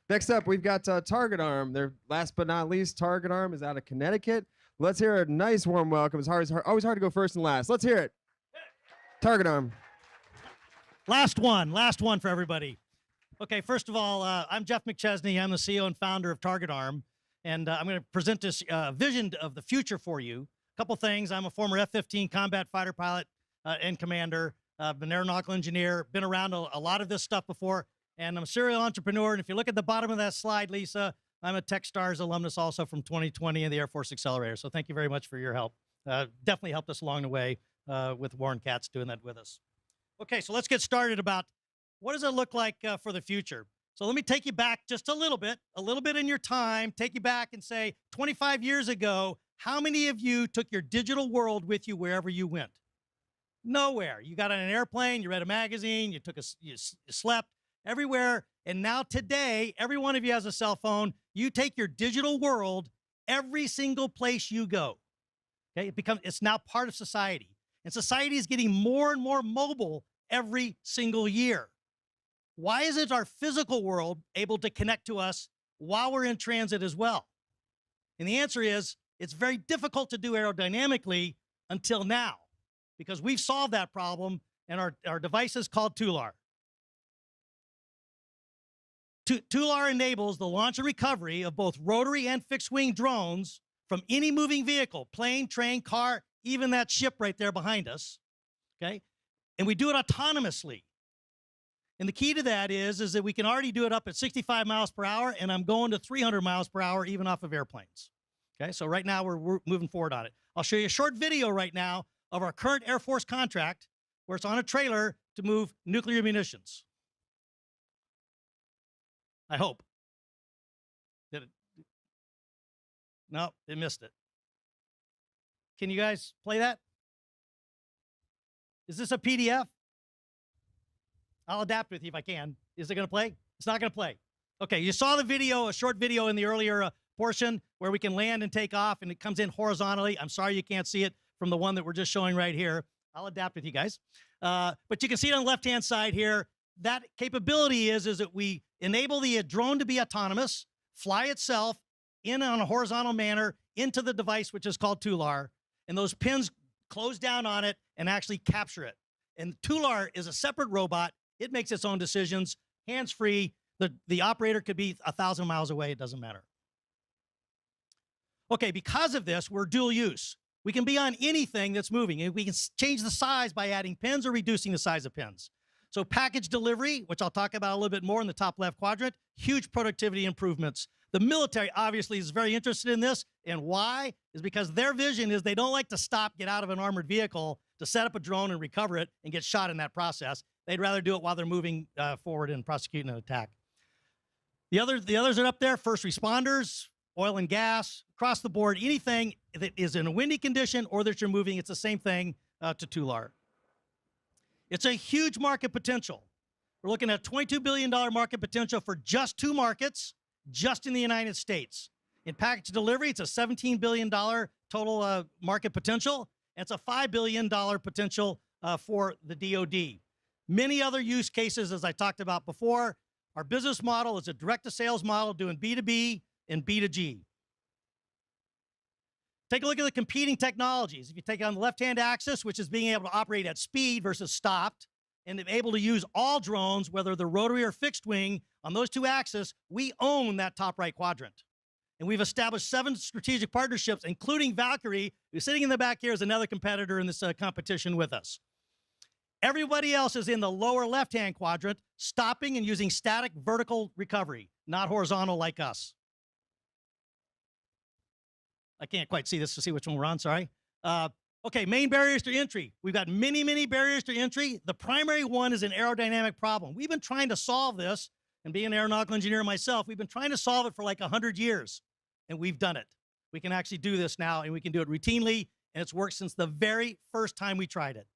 Next up, we've got Target Arm. Their last but not least, Target Arm is out of Connecticut. Let's hear a nice warm welcome. It's always hard to go first and last. Let's hear it. Target Arm. Last one for everybody. Okay, first of all, I'm Jeff McChesney. I'm the CEO and founder of Target Arm, and I'm going to present this vision of the future for you. A couple things. I'm a former F-15 combat fighter pilot and commander. I've been an aeronautical engineer, been around a lot of this stuff before, and I'm a serial entrepreneur. And if you look at the bottom of that slide, Lisa, I'm a TechStars alumnus also from 2020 and the Air Force Accelerator. So thank you very much for your help. Definitely helped us along the way with Warren Katz doing that with us. Okay, so let's get started about what does it look like for the future. So let me take you back just a little bit in your time, take you back and say 25 years ago, how many of you took your digital world with you wherever you went? Nowhere. You got on an airplane, you read a magazine, you slept everywhere. And now today, every one of you has a cell phone. You take your digital world every single place you go. Okay, it's now part of society. And society is getting more and more mobile every single year. Why isn't our physical world able to connect to us while we're in transit as well? And the answer is, it's very difficult to do aerodynamically until now, because we've solved that problem, and our device is called Tular. Tular enables the launch and recovery of both rotary and fixed-wing drones from any moving vehicle, plane, train, car, even that ship right there behind us, okay? And we do it autonomously. And the key to that is that we can already do it up at 65 miles per hour, and I'm going to 300 miles per hour even off of airplanes. Okay, so right now we're moving forward on it. I'll show you a short video right now of our current Air Force contract where it's on a trailer to move nuclear munitions. I hope. Did it? No, it missed it. Can you guys play that? Is this a PDF? I'll adapt with you if I can. Is it going to play? It's not going to play. Okay, you saw the video, a short video in the earlier portion where we can land and take off, and it comes in horizontally. I'm sorry you can't see it from the one that we're just showing right here. I'll adapt with you guys. But you can see it on the left-hand side here. That capability is that we enable the drone to be autonomous, fly itself in on a horizontal manner into the device, which is called Tular, and those pins close down on it and actually capture it. And Tular is a separate robot. It makes its own decisions, hands-free. The operator could be 1,000 miles away. It doesn't matter. Okay, because of this, we're dual use. We can be on anything that's moving, and we can change the size by adding pins or reducing the size of pins. So package delivery, which I'll talk about a little bit more in the top left quadrant, huge productivity improvements. The military obviously is very interested in this, and why? Is because their vision is they don't like to stop, get out of an armored vehicle to set up a drone and recover it and get shot in that process. They'd rather do it while they're moving forward and prosecuting an attack. The others are up there, first responders, oil and gas, across the board, anything that is in a windy condition or that you're moving, it's the same thing to Tular. It's a huge market potential. We're looking at $22 billion market potential for just two markets, just in the United States. In package delivery, it's a $17 billion total market potential. And it's a $5 billion potential for the DoD. Many other use cases, as I talked about before. Our business model is a direct-to-sales model doing B2B and B2G. Take a look at the competing technologies. If you take on the left-hand axis, which is being able to operate at speed versus stopped, and able to use all drones, whether they're rotary or fixed wing, on those two axes, we own that top right quadrant. And we've established 7 strategic partnerships, including Valkyrie, who's sitting in the back here as another competitor in this competition with us. Everybody else is in the lower left-hand quadrant, stopping and using static vertical recovery, not horizontal like us. I can't quite see this to see which one we're on, sorry. Okay, main barriers to entry. We've got many, many barriers to entry. The primary one is an aerodynamic problem. We've been trying to solve this, and being an aeronautical engineer myself, we've been trying to solve it for like 100 years, and we've done it. We can actually do this now, and we can do it routinely, and it's worked since the very first time we tried it.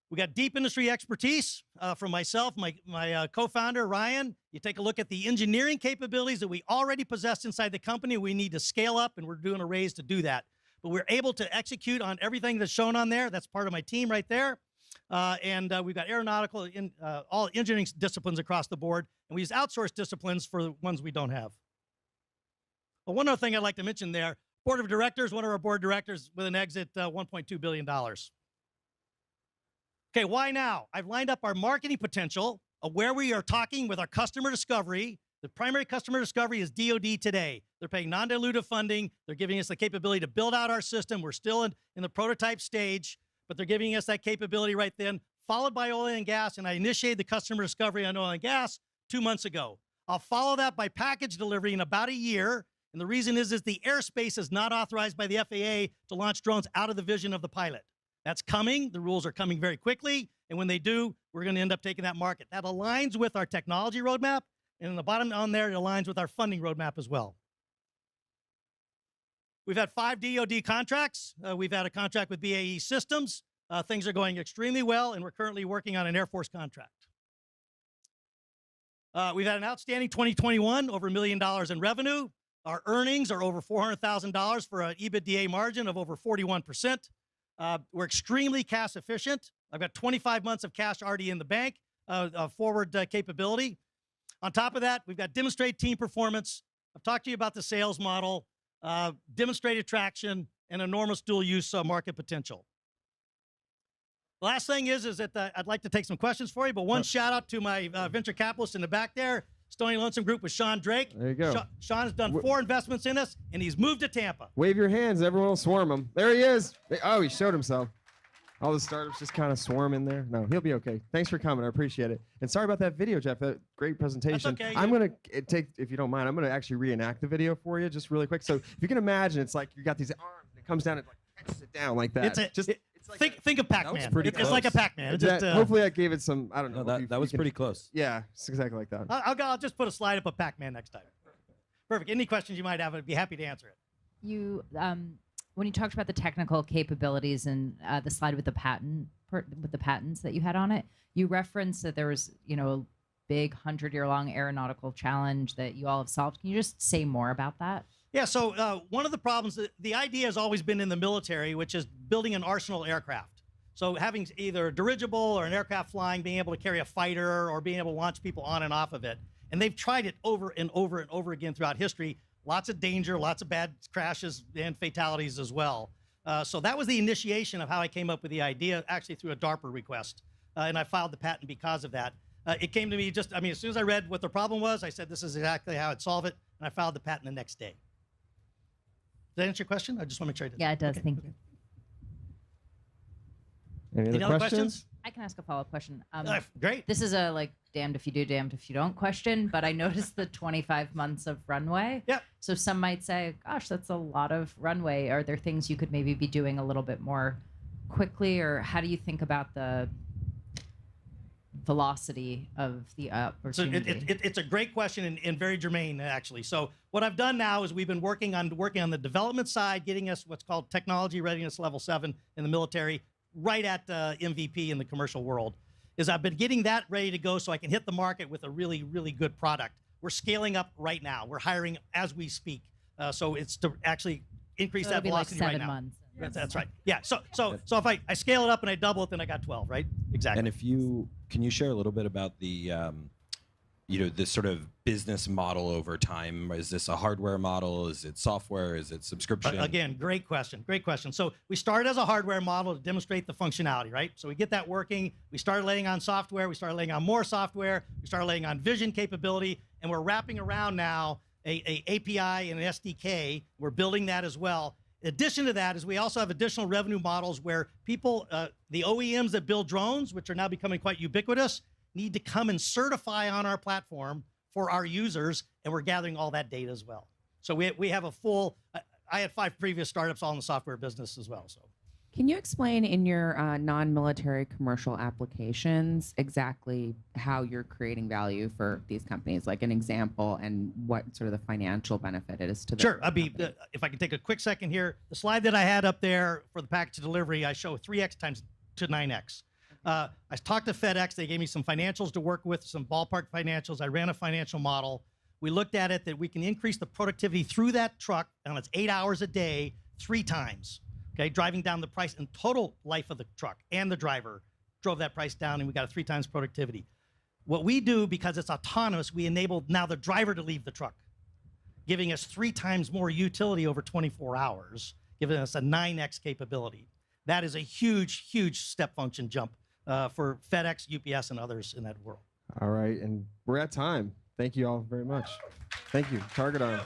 We got deep industry expertise from myself, my co-founder, Ryan. You take a look at the engineering capabilities that we already possess inside the company. We need to scale up, and we're doing a raise to do that. But we're able to execute on everything that's shown on there. That's part of my team right there. We've got aeronautical, all engineering disciplines across the board, and we use outsourced disciplines for the ones we don't have. Well, one other thing I'd like to mention there, board of directors, one of our board of directors with an exit, $1.2 billion. Okay, why now? I've lined up our marketing potential of where we are talking with our customer discovery. The primary customer discovery is DoD today. They're paying non-dilutive funding. They're giving us the capability to build out our system. We're still in the prototype stage, but they're giving us that capability right then, followed by oil and gas, and I initiated the customer discovery on oil and gas 2 months ago. I'll follow that by package delivery in about a year, and the reason is the airspace is not authorized by the FAA to launch drones out of the vision of the pilot. That's coming. The rules are coming very quickly, and when they do, we're going to end up taking that market. That aligns with our technology roadmap, and in the bottom on there, it aligns with our funding roadmap as well. We've had 5 DoD contracts. We've had a contract with BAE Systems. Things are going extremely well, and we're currently working on an Air Force contract. We've had an outstanding 2021, over $1 million in revenue. Our earnings are over $400,000 for an EBITDA margin of over 41%. We're extremely cash efficient. I've got 25 months of cash already in the bank, forward capability. On top of that, we've got demonstrated team performance. I've talked to you about the sales model, demonstrated traction, and enormous dual use market potential. The last thing is that I'd like to take some questions for you, but one shout out to my venture capitalist in the back there, Stony Lonesome Group with Sean Drake. There you go. Sean has done 4 investments in us, and he's moved to Tampa. Wave your hands. Everyone will swarm him. There he is. Oh, he showed himself. All the startups just kind of swarm in there. No, he'll be okay. Thanks for coming. I appreciate it. And sorry about that video, Jeff. That great presentation. That's okay. I'm going to take, if you don't mind, I'm going to actually reenact the video for you just really quick. So if you can imagine, it's like you got these arms, and it comes down and like catches it down like that. It's like think of Pac-Man. It's like a Pac-Man. Hopefully that gave it some, I don't know. No, that was pretty close. Yeah, it's exactly like that. I'll just put a slide up of Pac-Man next time. Perfect. Any questions you might have, I'd be happy to answer it. You, when you talked about the technical capabilities and the slide with the with the patents that you had on it, you referenced that there was, a big 100-year-long aeronautical challenge that you all have solved. Can you just say more about that? Yeah, so one of the problems, the idea has always been in the military, which is building an arsenal aircraft. So having either a dirigible or an aircraft flying, being able to carry a fighter or being able to launch people on and off of it. And they've tried it over and over and over again throughout history. Lots of danger, lots of bad crashes and fatalities as well. So that was the initiation of how I came up with the idea, actually through a DARPA request. And I filed the patent because of that. It came to me as soon as I read what the problem was, I said, this is exactly how I'd solve it. And I filed the patent the next day. Does that answer your question? I just want to make sure I did. Yeah, it does. Okay, Thank you. Any other questions? I can ask a follow-up question. Great. This is a damned if you do, damned if you don't question, but I noticed the 25 months of runway. Yep. So some might say, gosh, that's a lot of runway. Are there things you could maybe be doing a little bit more quickly, or how do you think about the velocity of the opportunity? So it's a great question and very germane, actually. So what I've done now is we've been working on the development side, getting us what's called technology readiness level 7 in the military, right at MVP in the commercial world. Is I've been getting that ready to go so I can hit the market with a really, really good product. We're scaling up right now. We're hiring as we speak. So it's to actually increase that velocity right now. 7 months. That's right. Yeah. So if I scale it up and I double it, then I got 12, right? Exactly. And can you share a little bit about the, this sort of business model over time? Is this a hardware model? Is it software? Is it subscription? Again, great question. Great question. So we started as a hardware model to demonstrate the functionality, right? So we get that working. We started laying on software. We started laying on more software. We started laying on vision capability, and we're wrapping around now a API and an SDK. We're building that as well. In addition to that is we also have additional revenue models where people, the OEMs that build drones, which are now becoming quite ubiquitous, need to come and certify on our platform for our users, and we're gathering all that data as well. So we have a full, I had 5 previous startups all in the software business as well. So, can you explain in your non-military commercial applications exactly how you're creating value for these companies, like an example, and what sort of the financial benefit it is to them? Sure. If I can take a quick second here, the slide that I had up there for the package delivery, I show 3x times to 9x. I talked to FedEx. They gave me some financials to work with, some ballpark financials. I ran a financial model. We looked at it that we can increase the productivity through that truck on its 8 hours a day 3 times. Okay, driving down the price and total life of the truck and the driver drove that price down, and we got a 3 times productivity. What we do, because it's autonomous, we enabled now the driver to leave the truck, giving us 3 times more utility over 24 hours, giving us a 9x capability. That is a huge, huge step function jump for FedEx, UPS, and others in that world. All right, and we're at time. Thank you all very much. Thank you, Target Arm.